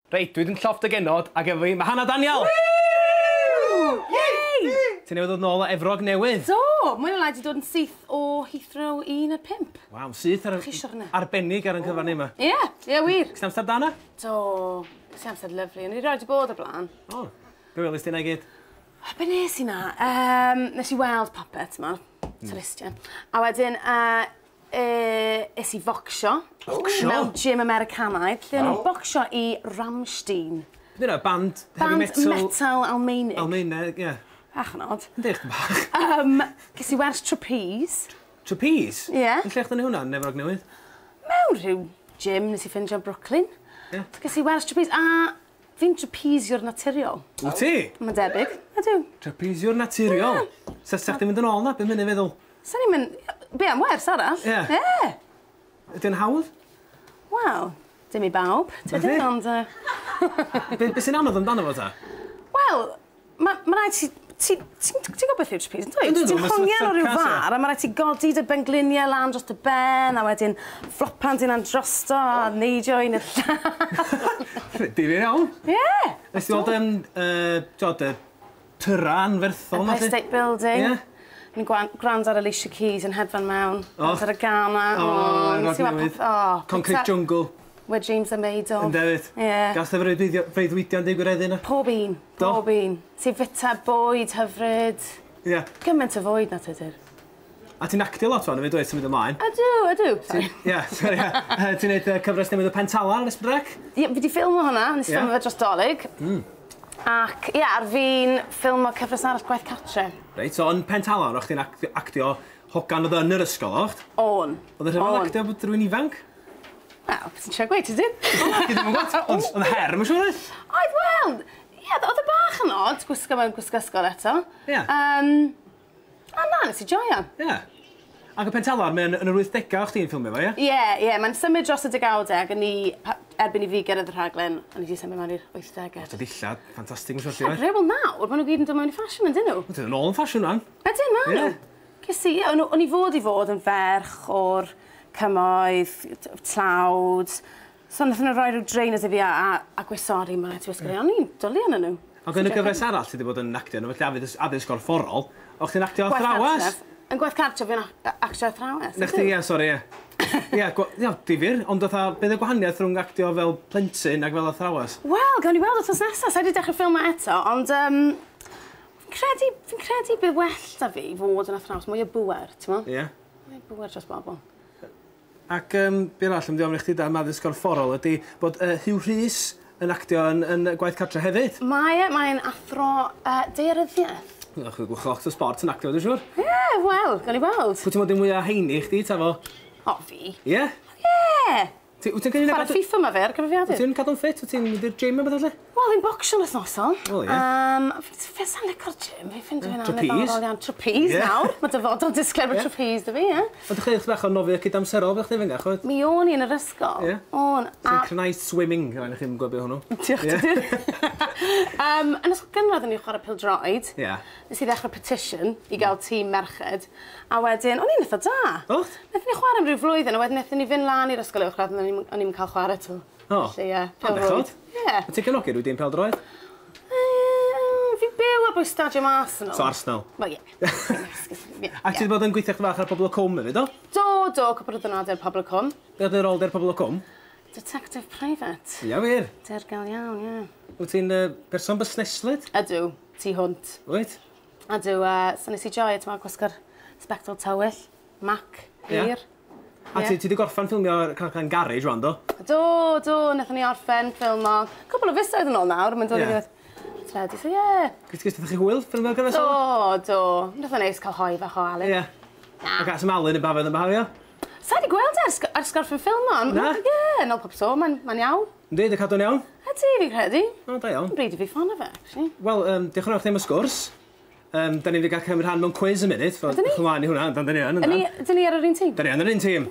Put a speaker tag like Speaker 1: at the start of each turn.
Speaker 1: Reit, dwi wedi'n llofft y genod ac efo fi, mae Hannah Daniel!
Speaker 2: Yay!
Speaker 1: Ti'n newydd dod nôl o Efrog Newydd?
Speaker 2: Do, mwy o lai wedi dod yn syth o Heathrow 1 a 5.
Speaker 1: Waw, syth arbennig ar yn cyfan yma.
Speaker 2: Ie, wir.
Speaker 1: Gys amser dana?
Speaker 2: Do, gys amser lyflu. Ni rioed wedi bod o blaen.
Speaker 1: O, be welys ti'n ei gyd?
Speaker 2: Be nes i na? Nes i weld popeth yma, turistia. A wedyn, es i focsio.
Speaker 1: Focsio?
Speaker 2: Mewn gym Americanaidd, lle o'n i'n bocsio i Ramstein.
Speaker 1: Dyna, band heavy metal...
Speaker 2: Band metal Almaenig.
Speaker 1: Almaenig, ie.
Speaker 2: Bach yn odd.
Speaker 1: Yn deich bach.
Speaker 2: Ges i wers trapeze.
Speaker 1: Trapeze?
Speaker 2: Ie.
Speaker 1: Yn lle chdi hwnna, yn Efrog Newydd?
Speaker 2: Mewn rhyw gym nes i ffindio Brooklyn.
Speaker 1: Ie.
Speaker 2: Ges i wers trapeze, a fi'n trapeziwr naturiol.
Speaker 1: Wyt ti?
Speaker 2: Mae'n debyg, ydw.
Speaker 1: Trapeziwr naturiol? Sa chdi'n mynd yn ôl na, beth mynd i feddwl?
Speaker 2: Sa'n ni'n mynd... Be am wers arall?
Speaker 1: Ie.
Speaker 2: Ie.
Speaker 1: Ydy'n hawdd?
Speaker 2: Wel, dim i bawb. Tydyn, ond...
Speaker 1: Be sy'n anodd amdano fo ta?
Speaker 2: Wel, mae'n rhaid ti... Ti'n gwybod beth yw'r trapeze, yn dweud? Ti'n hongian o ryw far, a mae'n rhaid ti godi dy bengliniau lan dros dy ben, a wedyn flopan ti'n androsto, a neidio un y llall.
Speaker 1: Difyr iawn.
Speaker 2: Ie.
Speaker 1: Nes ti weld tyra anferthol?
Speaker 2: Empire State Building.
Speaker 1: Ie.
Speaker 2: Ni'n gwrando ar Alicia Keys yn hedfan mewn. Ar y Ghana.
Speaker 1: Efrog Newydd. Concrete Jungle.
Speaker 2: Where dreams are made of.
Speaker 1: Yn David. Ie. Gas dy freuddwydion digwyddiad yna?
Speaker 2: Pob un. Pob un. Ti'n fita bwyd, hyfryd.
Speaker 1: Ie.
Speaker 2: Gymaint o fwyd na tydyr.
Speaker 1: A ti'n actio lot fan, dwi'n symud ymlaen?
Speaker 2: Ydw.
Speaker 1: Ie, sori. Ti'n neud cyfres newydd o Pentala yn Ysbrydrec?
Speaker 2: Ie, fi di ffilmo hwnna, nes i ffilmo fe dros dolyg. Ac, ie, ar fi'n ffilmo cyfres arall gwaith cartre.
Speaker 1: Reit, so yn Pentala, o'ch ti'n actio hogan oedd yn yr ysgol, o'ch?
Speaker 2: On.
Speaker 1: Oedd y rhywun actio bod rhywun ifanc?
Speaker 2: Wel, beth sy'n siarad gweud, ydyn?
Speaker 1: Gyd ddim yn gwybod. Ond her, mae'n siŵr oedd?
Speaker 2: Oedd, wel, ie, oedd y bach yn odd, gwisgo mewn gwisgo ysgol eto.
Speaker 1: Ie.
Speaker 2: A na, nes i joio.
Speaker 1: Ie. Ac y Pentala, mae'n yn yr 80au o'ch ti'n ffilmio fo, ie?
Speaker 2: Ie, mae'n symud dros y 90au, ac erbyn i fi gyrraedd y rhaglen, o'n i wedi symud mewn i'r 80au.
Speaker 1: O, dillad, ffantastig, mae'n siŵr.
Speaker 2: Wel, nawr, maen nhw gyd yn dod mewn i ffasiwn, ydyn nhw?
Speaker 1: Ydyn nhw'n ôl yn ffasiwn rhan?
Speaker 2: Ydyn, maen nhw. Cys i, o'n i fod yn ferch o'r cymoedd, tlawd. So, nath nhw rhoi rhyw drainers i fi a gwisori, mae'n rhaid i wisgo. O'n i'n dwlu yn nhw.
Speaker 1: Ac yn y gyfres arall, ti wedi bod yn actio, felly addysg gorfforol, o'ch ti'n actio athrawes?
Speaker 2: Yn gwaith cartre, fi'n actio athrawes.
Speaker 1: Na chdi, ie, sori, ie. Ie, difyr, ond beth y gwahaniaeth rhwng actio fel plentyn ac fel athrawes? Wel,
Speaker 2: gawn ni weld wrthnos nesaf, sa'i wedi dechrau ffilm eto, ond fi'n credu bydd well da fi fod yn athrawes, mwy o bwer, ti'n mo?
Speaker 1: Ie.
Speaker 2: Mwy o bwer dros bobl.
Speaker 1: Ac be arall yn diolch i chdi da addysg gorfforol ydy bod Hugh Rhys yn actio yn gwaith cartre hefyd?
Speaker 2: Mae'n athro daearyddiaeth.
Speaker 1: Ach, gwch lot o sport yn actio, dwi'n siŵr?
Speaker 2: Ie, wel, gawn ni weld.
Speaker 1: Pwy ti'n modd yn mwy o heini chdi, ta fo?
Speaker 2: O, fi?
Speaker 1: Ie?
Speaker 2: Ie!
Speaker 1: Chwarae
Speaker 2: FIFA ma fe ar gyfrifiadur.
Speaker 1: Wyt ti'n cadw'n ffit? Wyt ti'n mynd i'r gym a beth allu?
Speaker 2: Wel, fi'n bocsio'n wythnosol.
Speaker 1: O, ie.
Speaker 2: Fe sa'n licor gym, fi'n ffindio hynna'n
Speaker 1: Trapeze?
Speaker 2: iawn. Trapeze nawr. Mae dyfodol disgleir o trapeze da fi, ie.
Speaker 1: Ond ydych chi'n bach o nofio cyd amserol bych chi fynd achos?
Speaker 2: Mi o'n i yn yr ysgol.
Speaker 1: Ie?
Speaker 2: O'n.
Speaker 1: Synchronised swimming, rhaid i chi'n gwybod hwnnw.
Speaker 2: Diolch dydyr. Yn ysgol gynradd yn i'w chwarae pildroed.
Speaker 1: Ie.
Speaker 2: Nes i ddechrau petition i gael tîm merched. A wedyn, o'n i'n eitha da.
Speaker 1: Ocht?
Speaker 2: Nethon ni chwarae am ryw flwyddyn, a wedyn nethon ni fynd lan i'r ysgol uwchradd, a o'n i'n cael chwarae to.
Speaker 1: O,
Speaker 2: pêl-droed. Ie.
Speaker 1: A ti'n cefnogi rhyw dîm pêl-droed?
Speaker 2: Fi'n byw ar bwy stadio Arsenal.
Speaker 1: So Arsenal?
Speaker 2: Wel, ie.
Speaker 1: Ac ti wedi bod yn gweithio chdi fach ar Pobl y Cwm hefyd, o?
Speaker 2: Do, cwpl o ddynodau ar Pobl y Cwm.
Speaker 1: Be oedd yr older Pobl y Cwm?
Speaker 2: Detective private.
Speaker 1: Ia, wir?
Speaker 2: Dergal iawn, ie.
Speaker 1: Wyt ti'n berson busneslyd?
Speaker 2: Ydw, ti hwnt.
Speaker 1: Wyt?
Speaker 2: Ydw, so nes i joio, ti'n gwisgo'r spectol tywyll, Mac, hir.
Speaker 1: A ti wedi gorffan ffilmio yn garage rwan, do?
Speaker 2: Do, nethon ni orffen ffilmo. Cwbl o fisoedd yn ôl nawr, mae'n dod i fi tredi, so ie.
Speaker 1: Gysdych chi hwyl ffilmio gyda so?
Speaker 2: Do. Nethon neis cael hoi fach o Alun.
Speaker 1: Ie. Ac as ymalen y bafedd yn bahafio?
Speaker 2: Sa i wedi gweld ar sgorffen ffilmo, ond ie, nôl pob so, mae'n iawn.
Speaker 1: Ynddi, dy cadw'n iawn?
Speaker 2: Ydy, fi'n credu.
Speaker 1: O, da iawn.
Speaker 2: Bryd i fi ffôn o fe, actually.
Speaker 1: Wel, diolch yn fawr am y sgwrs. Da ni wedi cael cymryd rhan mewn quiz y munud. Ydyn ni? Chymlaen i hwnna, dan ni yn.
Speaker 2: Ydyn ni ar yr un tîm?
Speaker 1: Da ni yn yr un tîm.